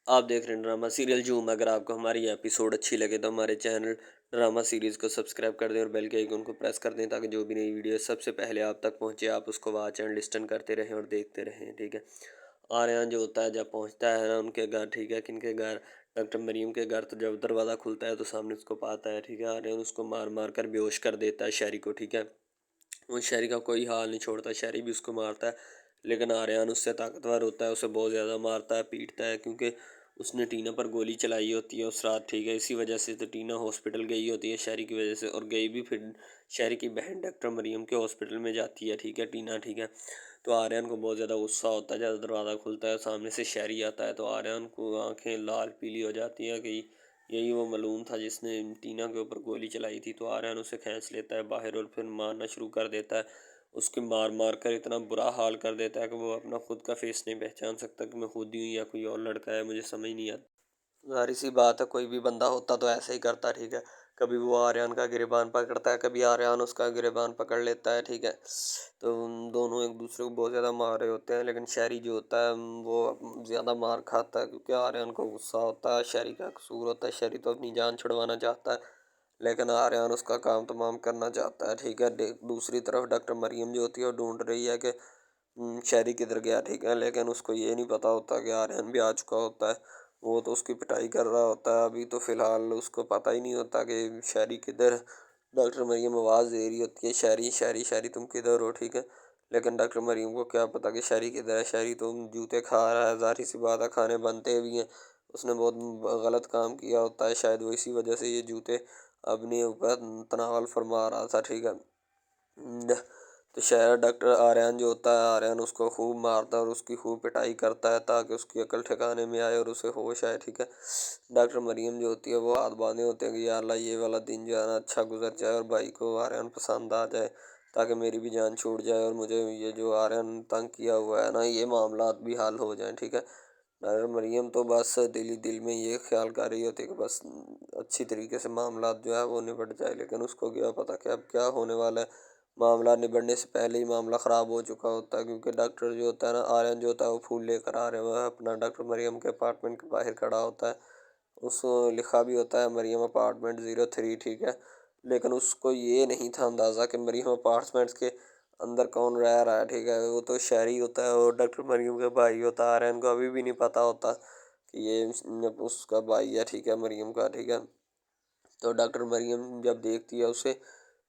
आप देख रहे हैं ड्रामा सीरियल झूम। अगर आपको हमारी एपिसोड अच्छी लगे तो हमारे चैनल ड्रामा सीरीज़ को सब्सक्राइब कर दें और बेल के आइकन को प्रेस कर दें ताकि जो भी नई वीडियो सबसे पहले आप तक पहुंचे आप उसको वॉच एंड लिस्टन करते रहें और देखते रहें। ठीक है। आर्यन जो होता है जब पहुंचता है ना उनके घर, ठीक है, किनके घर, डॉक्टर मरियम के घर, तो जब दरवाज़ा खुलता है तो सामने उसको पाता है। ठीक है। आर्यन उसको मार मार कर बेहोश कर देता है, शहरी को। ठीक है। वो शहरी का कोई हाल नहीं छोड़ता, शहरी भी उसको मारता है, लेकिन आर्यन उससे ताकतवर होता है, उसे बहुत ज़्यादा मारता है, पीटता है, क्योंकि उसने टीना पर गोली चलाई होती है उस रात। ठीक है। इसी वजह से तो टीना हॉस्पिटल गई होती है शहरी की वजह से, और गई भी फिर शहरी की बहन डॉक्टर मरियम के हॉस्पिटल में जाती है। ठीक है, टीना। ठीक है। तो आर्यन को बहुत ज़्यादा गुस्सा होता है जब दरवाज़ा खुलता है, सामने से शहरी आता है, तो आर्यन को आंखें लाल पीली हो जाती हैं कि यही वो मलूम था जिसने टीना के ऊपर गोली चलाई थी। तो आर्यन उसे खींच लेता है बाहर और फिर मारना शुरू कर देता है। उसके मार मार कर इतना बुरा हाल कर देता है कि वो अपना खुद का फेस नहीं पहचान सकता कि मैं खुद ही हूँ या कोई और लड़का है, मुझे समझ नहीं आता। ज़ाहिर सी बात है, कोई भी बंदा होता तो ऐसे ही करता। ठीक है। कभी वो आर्यन का गिरेबान पकड़ता है, कभी आर्यन उसका गिरेबान पकड़ लेता है। ठीक है। तो उन दोनों एक दूसरे को बहुत ज़्यादा मार रहे होते हैं, लेकिन शहरी जो होता है वो ज़्यादा मार खाता है क्योंकि आर्यन को गुस्सा होता है, शहरी का कसूर होता है, शहरी तो अपनी जान छुड़वाना चाहता है, लेकिन आर्यन उसका काम तमाम करना चाहता है। ठीक है। दूसरी तरफ डॉक्टर मरियम जो होती है वो ढूंढ रही है कि शहरी किधर गया। ठीक है। लेकिन उसको ये नहीं पता होता कि आर्यन भी आ चुका होता है, वो तो उसकी पिटाई कर रहा होता है अभी, तो फिलहाल उसको पता ही नहीं होता कि शहरी किधर है। डॉक्टर मरियम आवाज़ दे रही होती है, शहरी शहरी शहरी तुम किधर हो। ठीक है। लेकिन डॉक्टर मरियम को क्या पता कि शहरी किधर है। शहरी तो जूते खा रहा है, ज़ाहिर सी बात है, खाने बनते भी हैं, उसने बहुत गलत काम किया होता है, शायद वो इसी वजह से ये जूते अपने ऊपर तनावल फरमा रहा था। ठीक है। तो शहर डॉक्टर आर्यन जो होता है, आर्यन उसको खूब मारता है और उसकी खूब पिटाई करता है ताकि उसकी अकल ठिकाने में आए और उसे होश आए। ठीक है। डॉक्टर मरियम जो होती है वो हाथ बांधे होते हैं कि या अल्लाह ये वाला दिन जो है ना अच्छा गुजर जाए और भाई को आर्यन पसंद आ जाए ताकि मेरी भी जान छूट जाए और मुझे ये जो आर्यन तंग किया हुआ है ना ये मामला भी हल हो जाए। ठीक है। डॉक्टर मरियम तो बस दिल ही दिल में ये ख्याल कर रही होती है कि बस अच्छी तरीके से मामला जो है वो निपट जाए, लेकिन उसको क्या पता कि अब क्या होने वाला है। मामला निबड़ने से पहले ही मामला ख़राब हो चुका होता है, क्योंकि डॉक्टर जो होता है ना, आर्यन जो होता है वो फूल लेकर आ रहे हुआ है अपना, डॉक्टर मरियम के अपार्टमेंट के बाहर खड़ा होता है। उस लिखा भी होता है मरियम अपार्टमेंट 03। ठीक है। लेकिन उसको ये नहीं था अंदाज़ा कि मरियम अपार्टमेंट्स के अंदर कौन रह रहा है। ठीक है। वो तो शहरी होता है और डॉक्टर मरियम का भाई होता है, आर्यन को अभी भी नहीं पता होता कि ये उसका भाई है। ठीक है, मरियम का। ठीक है। तो डॉक्टर मरियम जब देखती है उसे,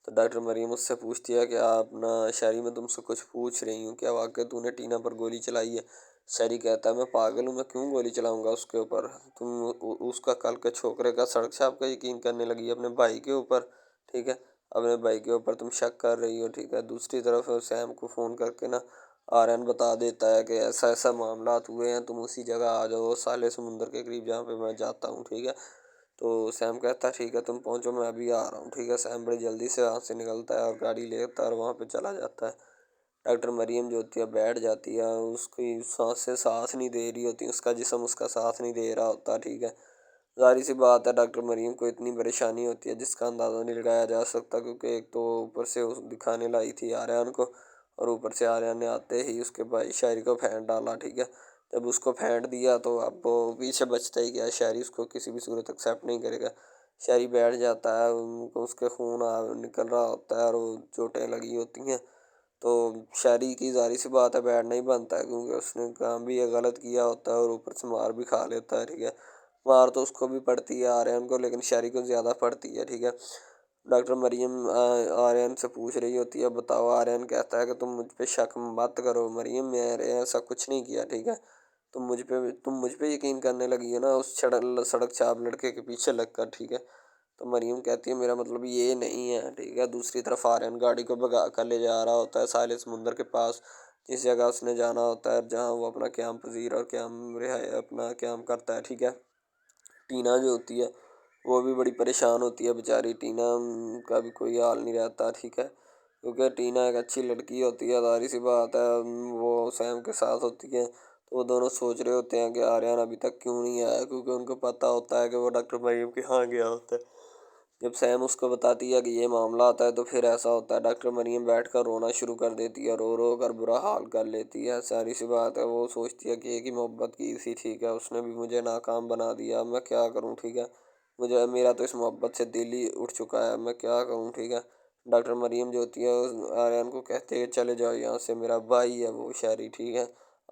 तो डॉक्टर मरियम उससे पूछती है कि आप ना शहरी, मैं तुमसे कुछ पूछ रही हूँ, क्या वाकई तूने टीना पर गोली चलाई है? शहरी कहता है मैं पागल हूँ, मैं क्यों गोली चलाऊंगा उसके ऊपर? तुम उसका कल के छोकरे का सड़क छाप का यकीन करने लगी अपने भाई के ऊपर। ठीक है। अपने भाई के ऊपर तुम शक कर रही हो। ठीक है। दूसरी तरफ सैम को फ़ोन करके ना आर्यन बता देता है कि ऐसा ऐसा मामला हुए हैं, तुम उसी जगह आ जाओ साले समुंदर के करीब जहाँ पे मैं जाता हूँ। ठीक है। तो सैम कहता है ठीक है तुम पहुँचो, मैं अभी आ रहा हूँ। ठीक है। सैम बड़ी जल्दी से वहाँ से निकलता है और गाड़ी लेता है और वहाँ पे चला जाता है। डॉक्टर मरियम जो होती है बैठ जाती है, उसकी सांस से सांस नहीं दे रही होती, उसका जिस्म उसका साथ नहीं दे रहा होता। ठीक है। ज़ाहिर सी बात है डॉक्टर मरियम को इतनी परेशानी होती है जिसका अंदाज़ा नहीं लगाया जा सकता, क्योंकि एक तो ऊपर से उस दिखाने लाई थी आर्यन को, और ऊपर से आर्यन ने आते ही उसके भाई शायरी को फेंक डाला। ठीक है। जब उसको फेंक दिया तो अब वो पीछे बचता ही गया, शायरी उसको किसी भी सूरत एक्सेप्ट नहीं करेगा। शायरी बैठ जाता है, उनको उसके खून निकल रहा होता है और वो चोटें लगी होती हैं। तो शायरी की ज़ाहिर सी बात है बैठना ही बनता है, क्योंकि उसने काम भी ये गलत किया होता है और ऊपर से मार भी खा लेता है। ठीक है। मार तो उसको भी पड़ती है आर्यन को, लेकिन शहरी को ज़्यादा पड़ती है। ठीक है। डॉक्टर मरियम आर्यन से पूछ रही होती है बताओ, आर्यन कहता है कि तुम मुझ पे शक मत करो मरियम, मैंने ऐसा कुछ नहीं किया। ठीक है। तुम मुझ पे यकीन करने लगी है ना उस सड़क सड़क चाप लड़के के पीछे लगकर। ठीक है। तो मरियम कहती है मेरा मतलब ये नहीं है। ठीक है। दूसरी तरफ आर्यन गाड़ी को भगा कर ले जा रहा होता है साहिल समुंदर के पास, जिस जगह उसने जाना होता है, जहाँ वो अपना क़याम पज़ीर और क़याम रिहाई अपना क़याम करता है। ठीक है। टीना जो होती है वो भी बड़ी परेशान होती है बेचारी, टीना का भी कोई हाल नहीं रहता। ठीक है। क्योंकि टीना एक अच्छी लड़की होती है, ज़ाहिर सी बात है, वो सैम के साथ होती है, तो वो दोनों सोच रहे होते हैं कि आर्यन अभी तक क्यों नहीं आया, क्योंकि उनको पता होता है कि वो डॉक्टर मरियम के यहाँ गया होता है। जब सैम उसको बताती है कि ये मामला आता है तो फिर ऐसा होता है, डॉक्टर मरियम बैठकर रोना शुरू कर देती है, रो रो कर बुरा हाल कर लेती है। सारी सी बात है, वो सोचती है कि एक ही मोहब्बत की थी, ठीक है, उसने भी मुझे नाकाम बना दिया, अब मैं क्या करूँ, ठीक है, मुझे मेरा तो इस मोहब्बत से दिल ही उठ चुका है, मैं क्या करूँ, ठीक है। डॉक्टर मरियम जो होती है आर्यन को कहते हैं चले जाओ यहाँ से, मेरा भाई है वो शहरी, ठीक है,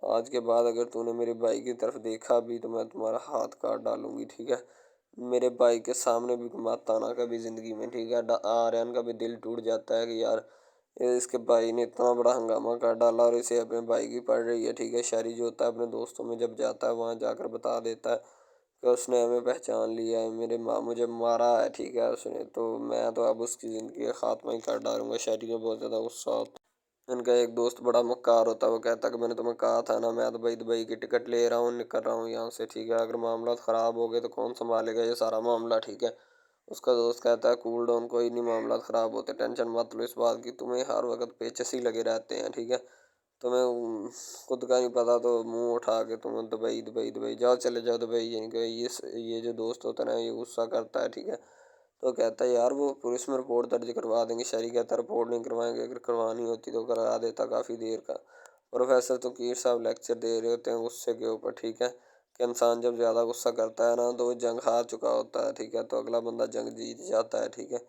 आज के बाद अगर तूने मेरे भाई की तरफ देखा भी तो मैं तुम्हारा हाथ काट डालूंगी, ठीक है, मेरे भाई के सामने भी मत आना कभी ज़िंदगी में, ठीक है। आर्यन का भी दिल टूट जाता है कि यार ये इसके भाई ने इतना बड़ा हंगामा कर डाला और इसे अपने भाई की पड़ रही है, ठीक है। शहरी जो होता है अपने दोस्तों में जब जाता है वहाँ जाकर बता देता है कि उसने हमें पहचान लिया है, मेरे माँ मुझे मारा है, ठीक है उसने, तो मैं तो अब उसकी ज़िंदगी का खात्मा ही कर डालूंगा। शहरी को बहुत ज़्यादा गुस्सा होता है। उनका एक दोस्त बड़ा मक्कार होता है, वो कहता है कि मैंने तुम्हें कहा था ना, मैं दुबई की टिकट ले रहा हूँ, निकल रहा हूँ यहाँ से, ठीक है, अगर मामला ख़राब हो गए तो कौन संभालेगा ये सारा मामला, ठीक है। उसका दोस्त कहता है कूल डाउन, कोई नहीं मामला ख़राब होते, टेंशन मत लो इस बात की, तुम्हें हर वक्त पेचस ही लगे रहते हैं, ठीक है, तुम्हें खुद का नहीं पता तो मुंह उठा के तुम दुबई दुबई दुबई जाओ, चले जाओ दुबई, यहीं के ये जो दोस्त होता है ना ये गुस्सा करता है, ठीक है। तो कहता है यार वो पुलिस में रिपोर्ट दर्ज करवा देंगे। शहरी कहता है रिपोर्ट नहीं करवाएंगे, अगर करवानी होती तो करा देता काफ़ी देर का। प्रोफेसर तकीर साहब लेक्चर दे रहे होते हैं गुस्से के ऊपर, ठीक है, कि इंसान जब ज़्यादा गुस्सा करता है ना तो वो जंग हार चुका होता है, ठीक है, तो अगला बंदा जंग जीत जाता है, ठीक है।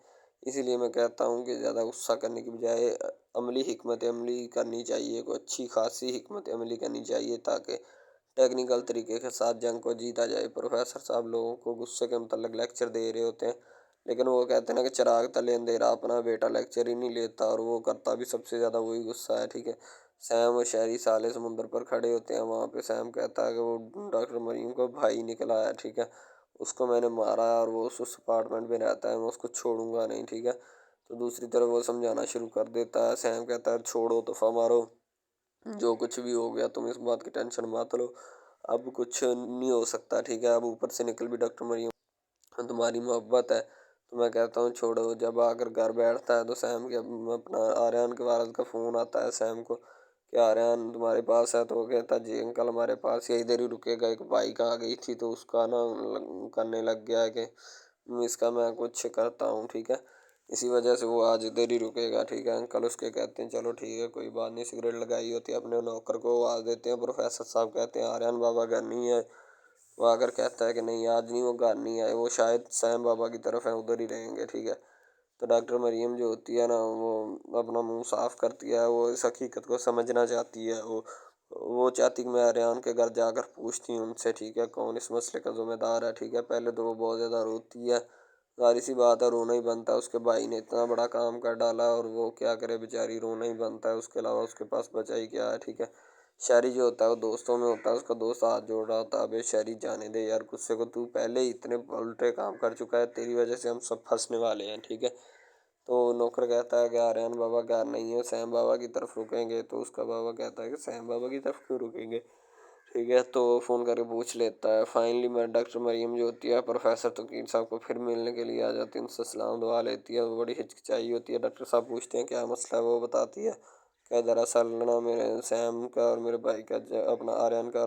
इसीलिए मैं कहता हूँ कि ज़्यादा गुस्सा करने की बजाय अमली हिकमत अमली करनी चाहिए, कोई अच्छी खासी हिकमत अमली करनी चाहिए ताकि टेक्निकल तरीके के साथ जंग को जीता जाए। प्रोफेसर साहब लोगों को गुस्से के मतलब लेक्चर दे रहे होते हैं, लेकिन वो कहते हैं ना कि चिराग तले अंधेरा, अपना बेटा लेक्चर ही नहीं लेता और वो करता भी सबसे ज़्यादा वही गुस्सा है, ठीक है। सैम और शहरी साले समुंदर पर खड़े होते हैं, वहाँ पे सैम कहता है कि वो डॉक्टर मरीम का भाई निकला है, ठीक है, उसको मैंने मारा है और वो उस अपार्टमेंट में रहता है, मैं उसको छोड़ूंगा नहीं, ठीक है। तो दूसरी तरफ वो समझाना शुरू कर देता है, सैम कहता है छोड़ो तोहफा मारो, जो कुछ भी हो गया तुम इस बात की टेंशन मत लो, अब कुछ नहीं हो सकता, ठीक है, अब ऊपर से निकल भी डॉक्टर मरियम तुम्हारी मोहब्बत है, तो मैं कहता हूँ छोड़ो। जब आकर घर बैठता है तो सैम के अपना आर्यन के वारस का फ़ोन आता है सैम को कि आर्यन तुम्हारे पास है, तो वो कहता है जी अंकल हमारे पास ही, इधर ही रुकेगा, एक बाइक आ गई थी तो उसका ना करने लग गया है कि इसका मैं कुछ करता हूँ, ठीक है, इसी वजह से वो आज इधर ही रुकेगा, ठीक है। अंकल उसके कहते हैं चलो ठीक है कोई बात नहीं, सिगरेट लगाई होती है अपने नौकर को आवाज़ देते हैं। प्रोफेसर साहब कहते हैं आर्यन बाबा घर नहीं है, वो आकर कहता है कि नहीं आज नहीं, वो घर नहीं आए, वो शायद सैम बाबा की तरफ है, उधर ही रहेंगे, ठीक है। तो डॉक्टर मरियम जो होती है ना वो अपना मुंह साफ करती है, वो इस हकीकत को समझना चाहती है, वो चाहती कि मैं आर्यन के घर जाकर पूछती हूँ उनसे, ठीक है, कौन इस मसले का जिम्मेदार है, ठीक है। पहले तो वो बहुत ज़्यादा रोती है, जाहिर सी बात है रोना ही बनता है, उसके भाई ने इतना बड़ा काम कर डाला और वो क्या करे बेचारी, रोना ही बनता है, उसके अलावा उसके पास बचा ही क्या है, ठीक है। शहरी जो होता है वो दोस्तों में होता है, उसका दोस्त हाथ जोड़ रहा होता है, अबे शहरी जाने दे यार गुस्से को, तू पहले ही इतने उल्टे काम कर चुका है, तेरी वजह से हम सब फंसने वाले हैं, ठीक है। तो नौकर कहता है कि आर्यन बाबा घर नहीं है, सैम बाबा की तरफ रुकेंगे, तो उसका बाबा कहता है कि सैम बाबा की तरफ क्यों रुकेंगे, ठीक है, तो फ़ोन करके पूछ लेता है। फाइनली मैं डॉक्टर मरियम जो होती है प्रोफेसर तकीर साहब को फिर मिलने के लिए आ जाती है, उनसे सलाम दुआ लेती है, वो बड़ी हिचकिचाई होती है। डॉक्टर साहब पूछते हैं क्या मसला है, वो बताती है कि दरअसल ना मेरे सैम का और मेरे भाई का अपना आर्यन का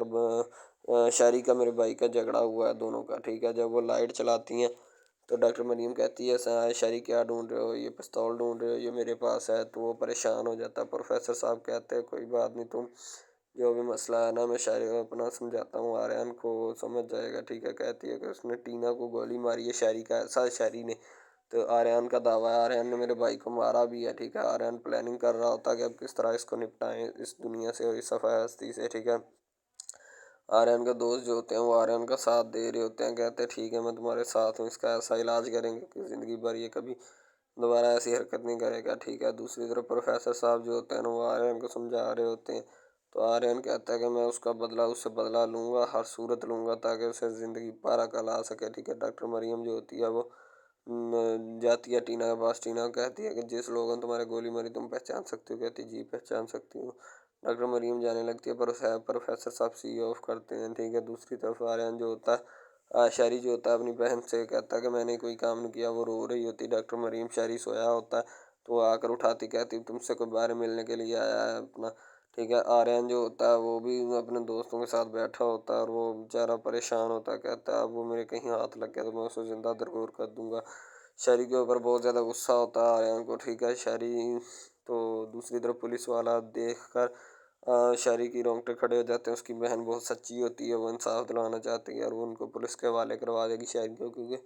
और शारी का मेरे भाई का झगड़ा हुआ है दोनों का, ठीक है। जब वो लाइट चलाती हैं तो डॉक्टर मरियम कहती है शारी क्या ढूंढ रहे हो, ये पिस्तौल ढूंढ रहे हो, ये मेरे पास है, तो वो परेशान हो जाता है। प्रोफेसर साहब कहते हैं कोई बात नहीं, तुम जो भी मसला है ना मैं शायरी को अपना समझाता हूँ, आर्यन को समझ जाएगा, ठीक है। कहती है कि उसने टीना को गोली मारी है, शायरी का ऐसा शायरी ने, तो आर्यन का दावा है आर्यन ने मेरे भाई को मारा भी है, ठीक है। आर्यन प्लानिंग कर रहा होता है कि अब किस तरह इसको निपटाएं इस दुनिया से और इस सफ़ाया हस्ती से, ठीक है। आर्यन के दोस्त जो होते हैं वो आर्यन का साथ दे रहे होते हैं, कहते हैं ठीक है मैं तुम्हारे साथ हूँ, इसका ऐसा इलाज करेंगे कि ज़िंदगी भर ये कभी दोबारा ऐसी हरकत नहीं करेगा, ठीक है। दूसरी तरफ प्रोफेसर साहब जो होते हैं ना वो आर्यन को समझा रहे होते हैं, तो आर्यन कहता है कि मैं उसका बदला उससे बदला लूँगा, हर सूरत लूँगा ताकि उसे ज़िंदगी पार कल आ सके, ठीक है। डॉक्टर मरियम जो होती है वो जाती है टीना के पास, टीना कहती है कि जिस लोगों ने तुम्हारे गोली मारी तुम पहचान सकती हो, कहती जी पहचान सकती हूँ। डॉक्टर मरियम जाने लगती है पर प्रोफेसर साहब सी ऑफ करते हैं, ठीक है। दूसरी तरफ आर्यन जो होता है शायरी जो होता है अपनी बहन से कहता है कि मैंने कोई काम नहीं किया, वो रो रही होती है। डॉक्टर मरीम शायरी सोया होता है तो वो आकर उठाती, कहती तुमसे कोई बारे मिलने के लिए आया है अपना, ठीक है। आर्यन जो होता है वो भी अपने दोस्तों के साथ बैठा होता है और वो बेचारा परेशान होता है, कहता है अब वो मेरे कहीं हाथ लग गया तो मैं उसे ज़िंदा दरगोर कर दूंगा। शहरी के ऊपर बहुत ज़्यादा गुस्सा होता है आर्यन को। ठीक है, शहरी तो दूसरी तरफ पुलिस वाला देखकर शहरी की रोंगटे खड़े हो जाते हैं। उसकी बहन बहुत सच्ची होती है, वो इंसाफ दिलवाना चाहती है और वो उनको पुलिस के हवाले करवा देगी शहरी को, क्योंकि